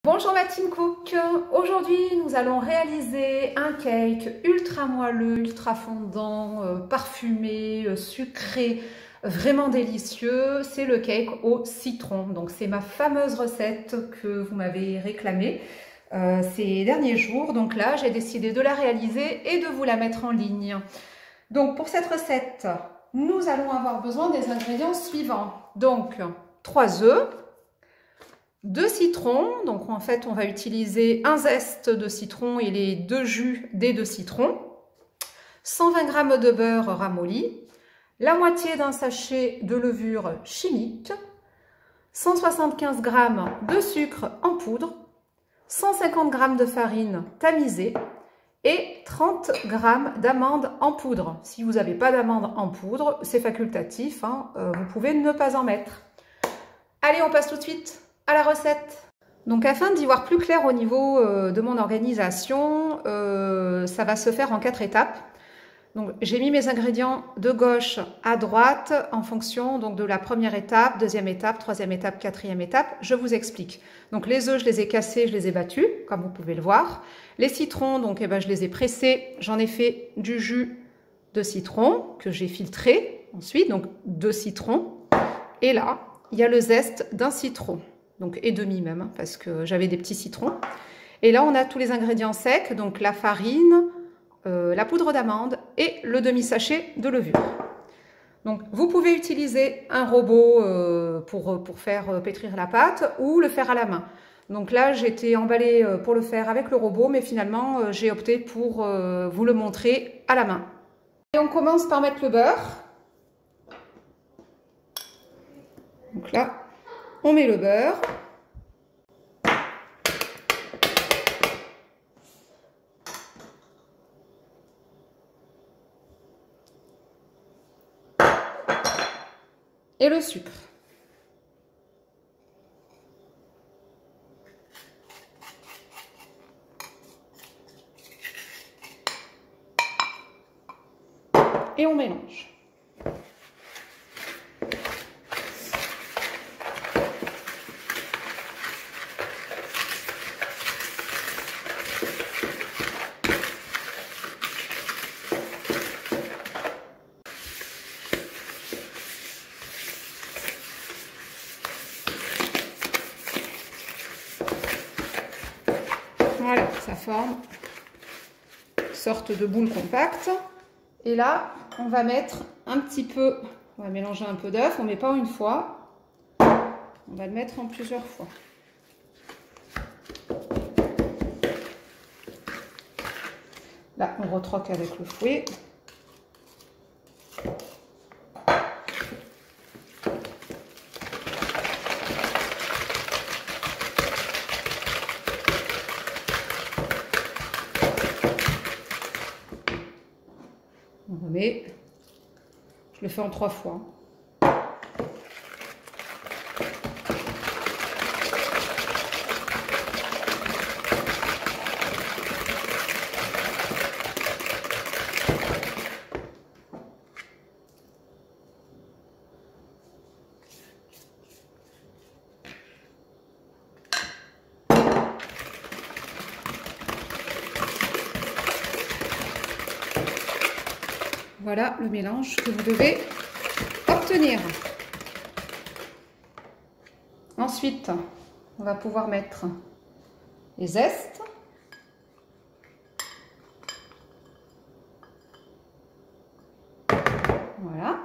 Bonjour ma team cook, aujourd'hui nous allons réaliser un cake ultra moelleux, ultra fondant, parfumé, sucré, vraiment délicieux. C'est le cake au citron, donc c'est ma fameuse recette que vous m'avez réclamée ces derniers jours. Donc là j'ai décidé de la réaliser et de vous la mettre en ligne. Donc pour cette recette, nous allons avoir besoin des ingrédients suivants. Donc 3 œufs, 2 citrons, donc en fait on va utiliser un zeste de citron et les 2 jus des 2 citrons, 120 g de beurre ramolli, la moitié d'un sachet de levure chimique, 175 g de sucre en poudre, 150 g de farine tamisée et 30 g d'amandes en poudre. Si vous n'avez pas d'amandes en poudre, c'est facultatif, hein, vous pouvez ne pas en mettre. Allez, on passe tout de suite à la recette. Donc afin d'y voir plus clair au niveau de mon organisation, ça va se faire en 4 étapes. Donc j'ai mis mes ingrédients de gauche à droite en fonction donc de la première étape, deuxième étape, troisième étape, quatrième étape. Je vous explique. Donc les œufs, je les ai cassés, je les ai battus, comme vous pouvez le voir. Les citrons, donc je les ai pressés, j'en ai fait du jus de citron que j'ai filtré ensuite, donc 2 citrons. Et là, il y a le zeste d'un citron. Donc et demi même, hein, parce que j'avais des petits citrons. Et là, on a tous les ingrédients secs, donc la farine, la poudre d'amande et le demi-sachet de levure. Donc, vous pouvez utiliser un robot pour faire pétrir la pâte ou le faire à la main. Donc là, j'étais emballée pour le faire avec le robot, mais finalement, j'ai opté pour vous le montrer à la main. Et on commence par mettre le beurre. Donc là, on met le beurre. Et le sucre. Et on mélange. Voilà, ça forme une sorte de boule compacte. Et là, on va mettre un petit peu, on va mélanger un peu d'œuf. On ne met pas une fois, on va le mettre en plusieurs fois. Là, on retroque avec le fouet. On remet, je le fais en 3 fois. Voilà le mélange que vous devez obtenir. Ensuite, on va pouvoir mettre les zestes. Voilà.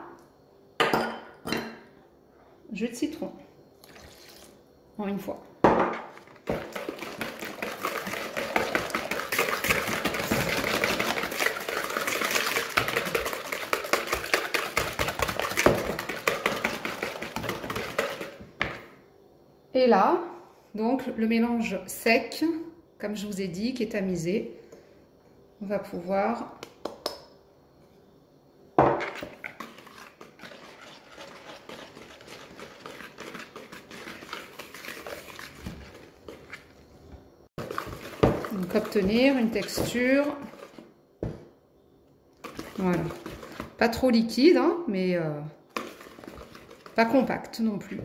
Jus de citron. En une fois. Et là, donc le mélange sec, comme je vous ai dit, qui est tamisé, on va pouvoir donc obtenir une texture, voilà, pas trop liquide, hein, mais pas compact non plus.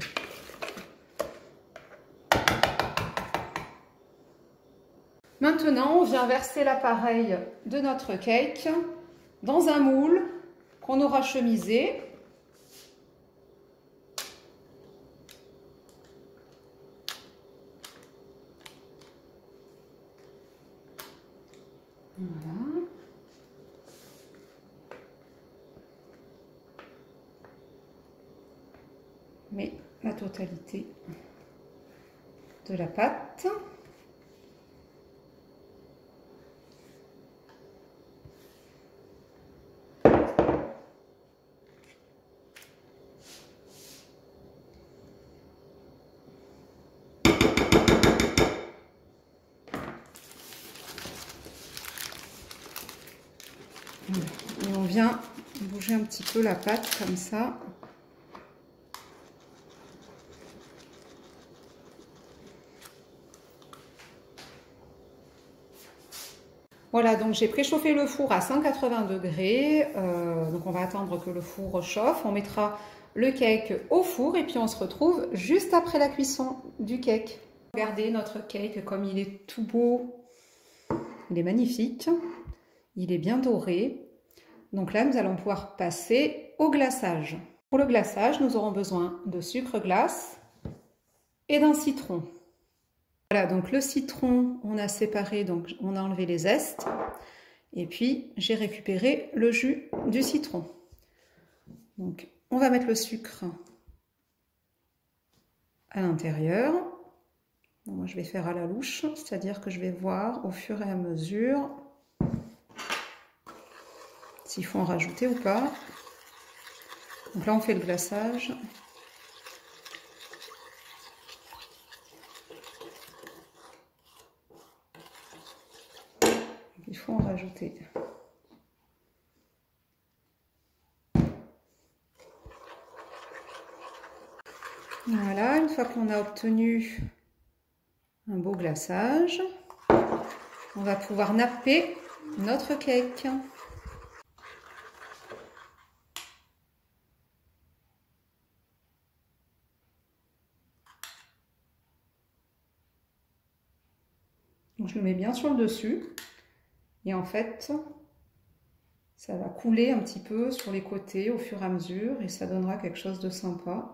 Maintenant, on vient verser l'appareil de notre cake dans un moule qu'on aura chemisé. Voilà. Mais la totalité de la pâte. Et on vient bouger un petit peu la pâte comme ça. Voilà, donc j'ai préchauffé le four à 180 degrés. Donc on va attendre que le four chauffe. On mettra le cake au four et puis on se retrouve juste après la cuisson du cake. Regardez notre cake comme il est tout beau. Il est magnifique. Il est bien doré. Donc là, nous allons pouvoir passer au glaçage. Pour le glaçage, nous aurons besoin de sucre glace et d'un citron. Voilà, donc le citron, on a séparé, donc on a enlevé les zestes. Et puis, j'ai récupéré le jus du citron. Donc, on va mettre le sucre à l'intérieur. Bon, moi, je vais faire à la louche, c'est-à-dire que je vais voir au fur et à mesure s'il faut en rajouter ou pas. Donc là, on fait le glaçage. Il faut en rajouter. Voilà, une fois qu'on a obtenu un beau glaçage, on va pouvoir napper notre cake. Donc je le mets bien sur le dessus et en fait ça va couler un petit peu sur les côtés au fur et à mesure et ça donnera quelque chose de sympa.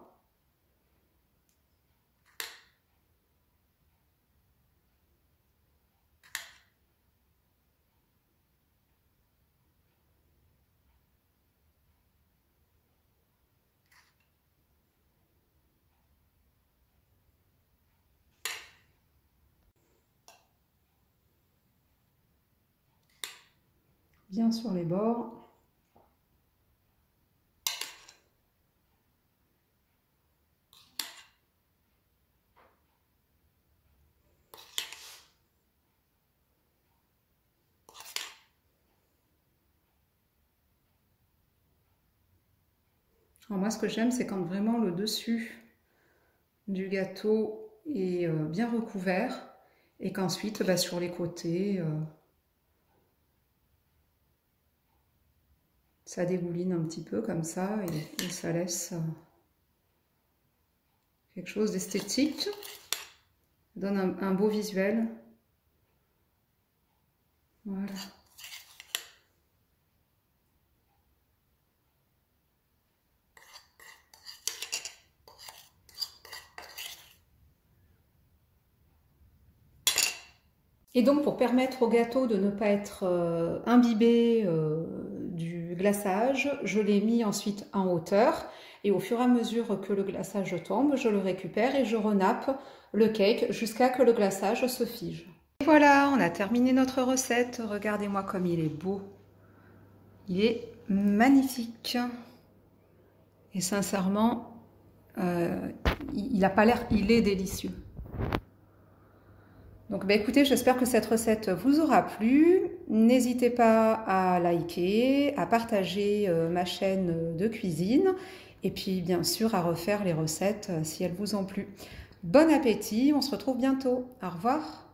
Bien sur les bords. Alors moi, ce que j'aime, c'est quand vraiment le dessus du gâteau est bien recouvert et qu'ensuite, bah, sur les côtés, ça dégouline un petit peu comme ça et ça laisse quelque chose d'esthétique. Ça donne un beau visuel. Voilà. Et donc pour permettre au gâteau de ne pas être imbibé du glaçage, je l'ai mis ensuite en hauteur et au fur et à mesure que le glaçage tombe, je le récupère et je renappe le cake jusqu'à ce que le glaçage se fige. Et voilà, on a terminé notre recette. Regardez-moi comme il est beau. Il est magnifique. Et sincèrement, il n'a pas l'air, il est délicieux. Donc bah écoutez, j'espère que cette recette vous aura plu. N'hésitez pas à liker, à partager ma chaîne de cuisine et puis bien sûr à refaire les recettes si elles vous ont plu. Bon appétit, on se retrouve bientôt. Au revoir.